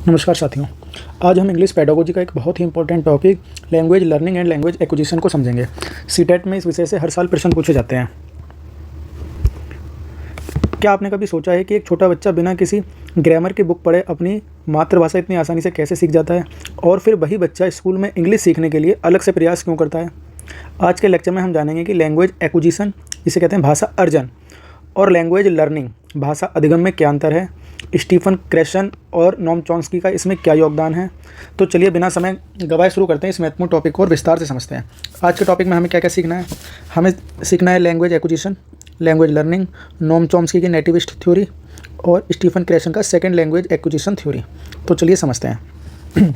नमस्कार साथियों। आज हम इंग्लिश पेडागोजी का एक बहुत ही important topic language learning and language acquisition को समझेंगे। सीटेट में इस विषय से हर साल प्रश्न पूछे जाते हैं। क्या आपने कभी सोचा है कि एक छोटा बच्चा बिना किसी ग्रामर की बुक पढ़े अपनी मातृभाषा इतनी आसानी से कैसे सीख जाता है, और फिर वही बच्चा स्कूल में इंग्लिश सीखने के लिए अलग से प्रयास क्यों करता है? आज के लेक्चर में हम जानेंगे कि लैंग्वेज एक्विजिशन, जिसे कहते हैं भाषा अर्जन, और लैंग्वेज लर्निंग, भाषा अधिगम में क्या अंतर है, स्टीफन क्रेशन और नोम चॉम्स्की का इसमें क्या योगदान है। तो चलिए बिना समय गवाए शुरू करते हैं इस महत्वपूर्ण टॉपिक को और विस्तार से समझते हैं। आज के टॉपिक में हमें क्या क्या सीखना है। हमें सीखना है language acquisition, language learning, Noam Chomsky की नेटिविस्ट थ्योरी और स्टीफन क्रेशन का सेकेंड लैंग्वेज एक्विजिशन थ्योरी। तो चलिए समझते हैं।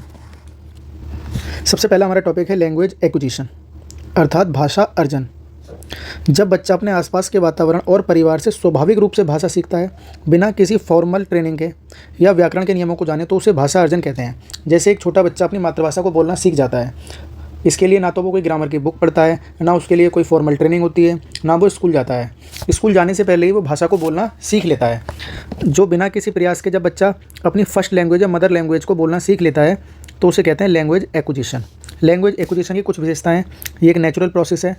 सबसे पहला हमारा टॉपिक है लैंग्वेज एक्विजिशन, अर्थात भाषा अर्जन। जब बच्चा अपने आसपास के वातावरण और परिवार से स्वाभाविक रूप से भाषा सीखता है बिना किसी फॉर्मल ट्रेनिंग के या व्याकरण के नियमों को जाने, तो उसे भाषा अर्जन कहते हैं। जैसे एक छोटा बच्चा अपनी मातृभाषा को बोलना सीख जाता है, इसके लिए ना तो वो कोई ग्रामर की बुक पढ़ता है, ना उसके लिए कोई फॉर्मल ट्रेनिंग होती है, ना वो स्कूल जाता है। स्कूल जाने से पहले ही वो भाषा को बोलना सीख लेता है। जो बिना किसी प्रयास के जब बच्चा अपनी फर्स्ट लैंग्वेज या मदर लैंग्वेज को बोलना सीख लेता है तो उसे कहते हैं लैंग्वेज एक्विजिशन। लैंग्वेज एक्विजिशन की कुछ विशेषताएँ। ये एक नेचुरल प्रोसेस है,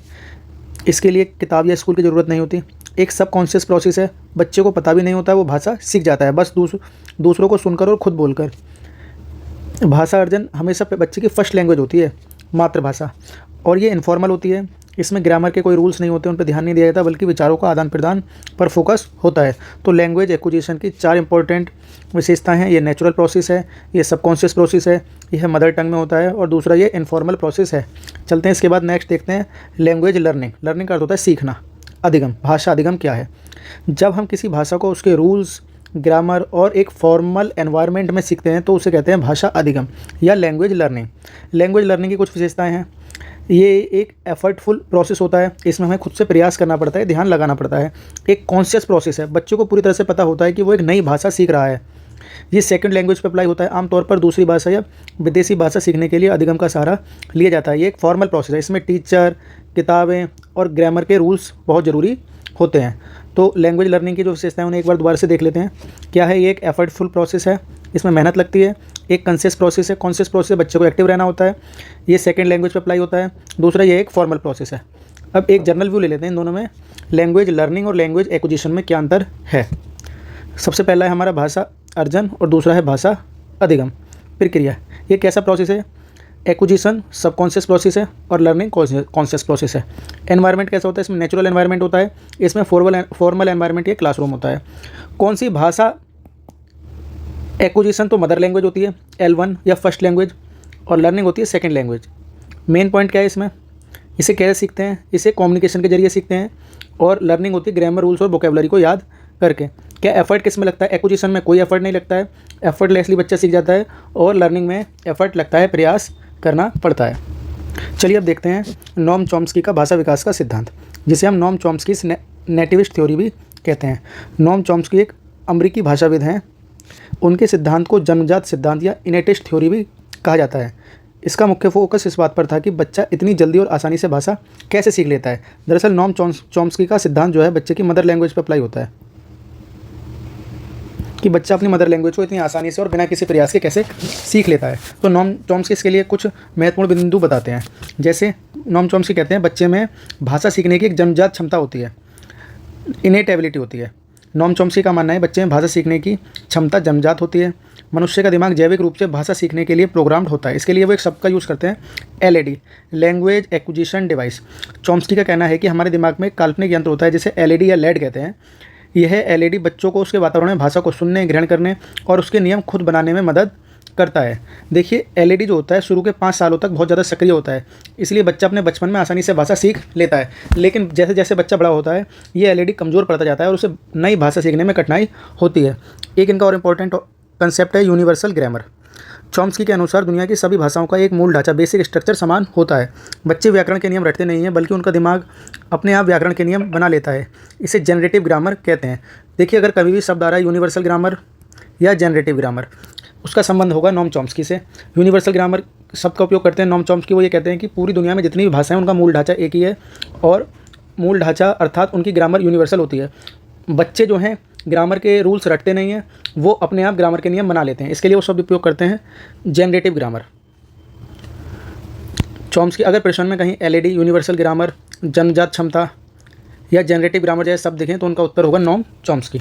इसके लिए किताब या स्कूल की ज़रूरत नहीं होती। एक सबकॉन्शियस प्रोसेस है, बच्चे को पता भी नहीं होता है वो भाषा सीख जाता है, बस दूसरों को सुनकर और खुद बोलकर। भाषा अर्जन हमेशा बच्चे की फर्स्ट लैंग्वेज होती है, मातृभाषा, और ये इनफॉर्मल होती है। इसमें ग्रामर के कोई रूल्स नहीं होते, उन पर ध्यान नहीं दिया जाता, बल्कि विचारों का आदान प्रदान पर फोकस होता है। तो लैंग्वेज एक्विजिशन की 4 इंपॉर्टेंट विशेषताएं हैं। ये नेचुरल प्रोसेस है, ये सबकॉन्शियस प्रोसेस है, यह मदर टंग में होता है, और दूसरा ये इनफॉर्मल प्रोसेस है। चलते हैं इसके बाद नेक्स्ट देखते हैं लैंग्वेज लर्निंग। लर्निंग का अर्थ होता है सीखना। अधिगम, भाषा अधिगम क्या है? जब हम किसी भाषा को उसके रूल्स, ग्रामर और एक फॉर्मल एनवायरनमेंट में सीखते हैं तो उसे कहते हैं भाषा अधिगम या लैंग्वेज लर्निंग। लैंग्वेज लर्निंग की कुछ विशेषताएं हैं। ये एक एफर्टफुल प्रोसेस होता है, इसमें हमें खुद से प्रयास करना पड़ता है, ध्यान लगाना पड़ता है। एक कॉन्शियस प्रोसेस है, बच्चों को पूरी तरह से पता होता है कि वो एक नई भाषा सीख रहा है। ये सेकंड लैंग्वेज पर अप्लाई होता है। आमतौर पर दूसरी भाषा या विदेशी भाषा सीखने के लिए अधिगम का सहारा लिया जाता है। ये एक फॉर्मल प्रोसेस है, इसमें टीचर, किताबें और ग्रामर के रूल्स बहुत ज़रूरी होते हैं। तो लैंग्वेज लर्निंग की जो विशेषताएं उन्हें एक बार दोबारा से देख लेते हैं। क्या है? ये एक एफर्टफुल प्रोसेस है, इसमें मेहनत लगती है। एक कॉन्शियस प्रोसेस है, कॉन्शियस प्रोसेस बच्चे को एक्टिव रहना होता है, ये सेकंड लैंग्वेज पर अप्लाई होता है। दूसरा ये एक फॉर्मल प्रोसेस है। अब एक जनरल व्यू ले लेते हैं इन दोनों में, लैंग्वेज लर्निंग और लैंग्वेज एक्विजिशन में क्या अंतर है। सबसे पहला है हमारा भाषा अर्जन और दूसरा है भाषा अधिगम। प्रक्रिया, ये कैसा प्रोसेस है? एक्विजिशन सबकॉन्शियस प्रोसेस है और लर्निंग कॉन्शियस प्रोसेस है। एनवायरनमेंट कैसा होता है? इसमें नेचुरल एनवायरनमेंट होता है, इसमें फॉर्मल एनवायरनमेंट ये क्लासरूम होता है। कौन सी भाषा एक्विजिशन तो मदर लैंग्वेज होती है, L1 या फर्स्ट लैंग्वेज, और लर्निंग होती है सेकंड लैंग्वेज। मेन पॉइंट क्या है इसमें? इसे कैसे सीखते हैं? इसे कम्युनिकेशन के जरिए सीखते हैं, और लर्निंग होती है ग्रामर, रूल्स और वोकेबलरी को याद करके। क्या एफर्ट किस में लगता है? एक्विजिशन में कोई एफर्ट नहीं लगता है, एफर्टलेसली बच्चा सीख जाता है, और लर्निंग में एफर्ट लगता है, प्रयास करना पड़ता है। चलिए अब देखते हैं नोम चॉम्स्की का भाषा विकास का सिद्धांत, जिसे हम नोम चॉम्स्की नेटिविस्ट थ्योरी भी कहते हैं। नोम चॉम्स्की एक अमेरिकी भाषाविद हैं। उनके सिद्धांत को जन्मजात सिद्धांत या इनेटिस्ट थ्योरी भी कहा जाता है। इसका मुख्य फोकस इस बात पर था कि बच्चा इतनी जल्दी और आसानी से भाषा कैसे सीख लेता है। दरअसल नोम चॉम्स्की का सिद्धांत जो है बच्चे की मदर लैंग्वेज पर अप्लाई होता है, कि बच्चा अपनी मदर लैंग्वेज को इतनी आसानी से और बिना किसी प्रयास के कैसे सीख लेता है। तो नोम चॉम्स्की इसके लिए कुछ महत्वपूर्ण बिंदु बताते हैं। जैसे नोम चॉम्स्की कहते हैं बच्चे में भाषा सीखने की एक जन्मजात क्षमता होती है, इनेट एबिलिटी होती है। नोम चॉम्स्की का मानना है बच्चे में भाषा सीखने की क्षमता जन्मजात होती है। मनुष्य का दिमाग जैविक रूप से भाषा सीखने के लिए प्रोग्राम्ड होता है। इसके लिए वो एक शब्द का यूज़ करते हैं, LAD, language acquisition device. Chomsky का कहना है कि हमारे दिमाग में एक काल्पनिक यंत्र होता है जिसे LAD या LED कहते हैं। यह LAD बच्चों को उसके वातावरण में भाषा को सुनने, ग्रहण करने और उसके नियम खुद बनाने में मदद करता है। देखिए LAD जो होता है शुरू के 5 सालों तक बहुत ज़्यादा सक्रिय होता है, इसलिए बच्चा अपने बचपन में आसानी से भाषा सीख लेता है। लेकिन जैसे जैसे बच्चा बड़ा होता है ये LAD कमज़ोर पड़ता जाता है और उसे नई भाषा सीखने में कठिनाई होती है। एक इनका और इम्पॉर्टेंट कंसेप्ट है यूनिवर्सल ग्रामर। चॉम्स्की के अनुसार दुनिया की सभी भाषाओं का एक मूल ढांचा, बेसिक स्ट्रक्चर समान होता है। बच्चे व्याकरण के नियम रटते नहीं हैं, बल्कि उनका दिमाग अपने आप व्याकरण के नियम बना लेता है। इसे जनरेटिव ग्रामर कहते हैं। देखिए अगर कभी भी शब्द आ रहा है यूनिवर्सल ग्रामर या जनरेटिव ग्रामर, उसका संबंध होगा नोम चॉम्स्की से। यूनिवर्सल ग्रामर शब्द का उपयोग करते हैं नोम चॉम्स्की। वो ये कहते हैं कि पूरी दुनिया में जितनी भी भाषाएं उनका मूल ढांचा एक ही है, और मूल ढांचा अर्थात उनकी ग्रामर यूनिवर्सल होती है। बच्चे जो हैं ग्रामर के रूल्स रटते नहीं हैं, वो अपने आप ग्रामर के नियम बना लेते हैं। इसके लिए वो शब्द उपयोग करते हैं जनरेटिव ग्रामर। चॉम्स्की, अगर प्रश्न में कहीं एलईडी, यूनिवर्सल ग्रामर, जन्मजात क्षमता या जनरेटिव ग्रामर जैसे शब्द दिखें तो उनका उत्तर होगा नोम चॉम्स्की।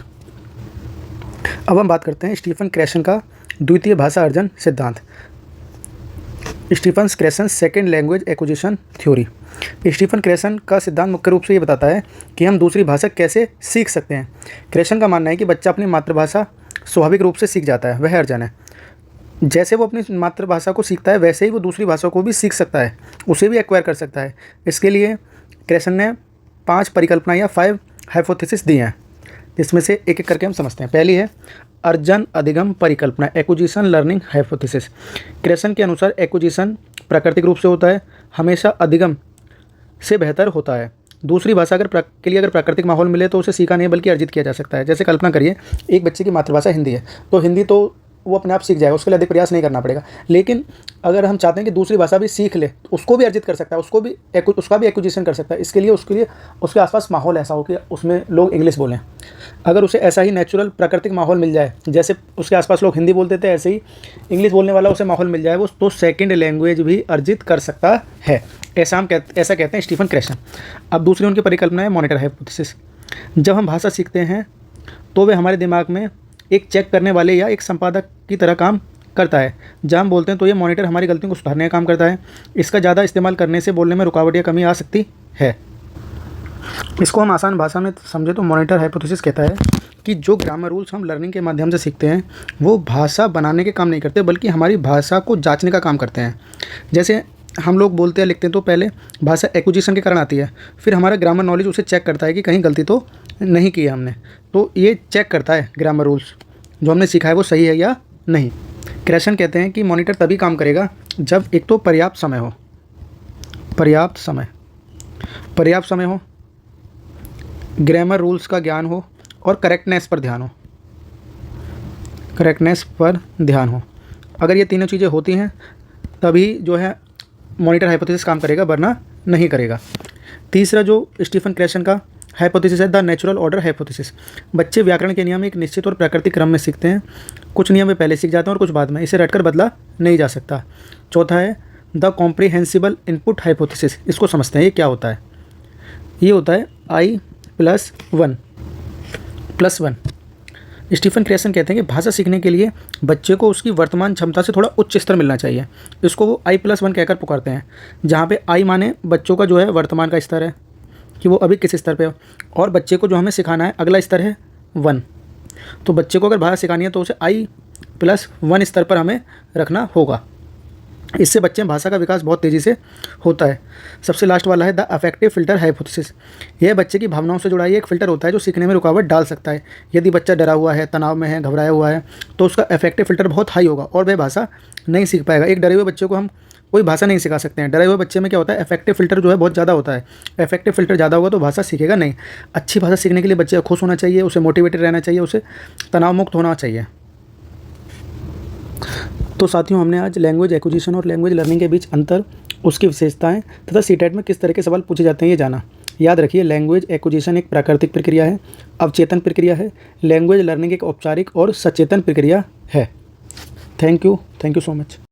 अब हम बात करते हैं स्टीफन क्रेशन का द्वितीय भाषा अर्जन सिद्धांत। Stephen Krashen second language acquisition theory. Stephen Krashen का सिद्धांत मुख्य रूप से ये बताता है कि हम दूसरी भाषा कैसे सीख सकते हैं। क्रेशन का मानना है कि बच्चा अपनी मातृभाषा स्वाभाविक रूप से सीख जाता है, वह अर्जन है। जैसे वो अपनी मातृभाषा को सीखता है वैसे ही वो दूसरी भाषा को भी सीख सकता है, उसे भी एक्वायर कर सकता है। इसके लिए क्रेशन ने 5 परिकल्पना या 5 हाइपोथेसिस दी हैं, इसमें से एक एक करके हम समझते हैं। पहली है अर्जन अधिगम परिकल्पना, एक्विजिशन लर्निंग हाइपोथेसिस। क्रेशन के अनुसार एक्विजिशन प्राकृतिक रूप से होता है, हमेशा अधिगम से बेहतर होता है। दूसरी भाषा के लिए अगर प्राकृतिक माहौल मिले तो उसे सीखा नहीं बल्कि अर्जित किया जा सकता है। जैसे कल्पना करिए एक बच्चे की मातृभाषा हिंदी है तो हिंदी तो वो अपने आप सीख जाएगा, उसके लिए अधिक प्रयास नहीं करना पड़ेगा। लेकिन अगर हम चाहते हैं कि दूसरी भाषा भी सीख ले तो उसको भी अर्जित कर सकता है, उसका भी एक्विजिशन कर सकता है। इसके लिए उसके आसपास माहौल ऐसा हो कि उसमें लोग इंग्लिश बोलें। अगर उसे ऐसा ही नेचुरल प्राकृतिक माहौल मिल जाए, जैसे उसके आसपास लोग हिंदी बोलते थे ऐसे ही इंग्लिश बोलने वाला उसे माहौल मिल जाए, वो तो सेकेंड लैंग्वेज भी अर्जित कर सकता है। ऐसा कहते हैं स्टीफन क्रेशन। अब दूसरी उनकी परिकल्पना है मॉनिटर हाइपोथेसिस। जब हम भाषा सीखते हैं तो वे हमारे दिमाग में एक चेक करने वाले या एक संपादक की तरह काम करता है। जब हम बोलते हैं तो ये मॉनिटर हमारी गलतियों को सुधारने का काम करता है। इसका ज़्यादा इस्तेमाल करने से बोलने में रुकावट या कमी आ सकती है। इसको हम आसान भाषा में समझे तो मॉनिटर हाइपोथेसिस कहता है कि जो ग्रामर रूल्स हम लर्निंग के माध्यम से सीखते हैं वो भाषा बनाने के काम नहीं करते बल्कि हमारी भाषा को जांचने का काम करते हैं। जैसे हम लोग बोलते हैं लिखते हैं तो पहले भाषा एक्विजिशन के कारण आती है, फिर हमारा ग्रामर नॉलेज उसे चेक करता है कि कहीं गलती तो नहीं की है हमने, तो ये चेक करता है ग्रामर रूल्स जो हमने सीखा है वो सही है या नहीं। क्रेशन कहते हैं कि मॉनिटर तभी काम करेगा जब एक तो पर्याप्त समय हो, ग्रामर रूल्स का ज्ञान हो और करेक्टनेस पर ध्यान हो। अगर ये तीनों चीज़ें होती हैं तभी जो है मॉनिटर हाइपोथेसिस काम करेगा, वरना नहीं करेगा। तीसरा जो स्टीफन क्रेशन का हाइपोथेसिस है द नेचुरल ऑर्डर हाइपोथेसिस। बच्चे व्याकरण के नियम एक निश्चित और प्राकृतिक क्रम में सीखते हैं। कुछ नियम वे पहले सीख जाते हैं और कुछ बाद में, इसे रटकर बदला नहीं जा सकता। चौथा है द कॉम्प्रिहेंसिबल इनपुट हाइपोथेसिस। इसको समझते हैं ये क्या होता है। ये होता है I+1 स्टीफन क्रेशन कहते हैं कि भाषा सीखने के लिए बच्चे को उसकी वर्तमान क्षमता से थोड़ा उच्च स्तर मिलना चाहिए। इसको वो I+1 कहकर पुकारते हैं, जहाँ पे I माने बच्चों का जो है वर्तमान का स्तर है कि वो अभी किस स्तर पे हो, और बच्चे को जो हमें सिखाना है अगला स्तर है 1। तो बच्चे को अगर भाषा सिखानी है तो उसे I+1 स्तर पर हमें रखना होगा। इससे बच्चे में भाषा का विकास बहुत तेज़ी से होता है। सबसे लास्ट वाला है द अफेक्टिव फ़िल्टर हाइपोथेसिस। यह बच्चे की भावनाओं से जुड़ा एक फ़िल्टर होता है जो सीखने में रुकावट डाल सकता है। यदि बच्चा डरा हुआ है, तनाव में है, घबराया हुआ है तो उसका अफेक्टिव फ़िल्टर बहुत हाई होगा और वह भाषा नहीं सीख पाएगा। एक डरे हुए बच्चे को हम कोई भाषा नहीं सिखा सकते हैं। डरे हुए बच्चे में क्या होता है, अफेक्टिव फ़िल्टर जो है बहुत ज़्यादा होता है। अफेक्टिव फ़िल्टर ज़्यादा होगा तो भाषा सीखेगा नहीं। अच्छी भाषा सीखने के लिए बच्चे खुश होना चाहिए, उसे मोटिवेटेड रहना चाहिए, उसे तनाव मुक्त होना चाहिए। तो साथियों, हमने आज लैंग्वेज एक्विजिशन और लैंग्वेज लर्निंग के बीच अंतर, उसकी विशेषताएं तथा सीटेट में किस तरह के सवाल पूछे जाते हैं ये जाना। याद रखिए, लैंग्वेज एक्विजिशन एक प्राकृतिक प्रक्रिया है, अवचेतन प्रक्रिया है। लैंग्वेज लर्निंग एक औपचारिक और सचेतन प्रक्रिया है। Thank you so much.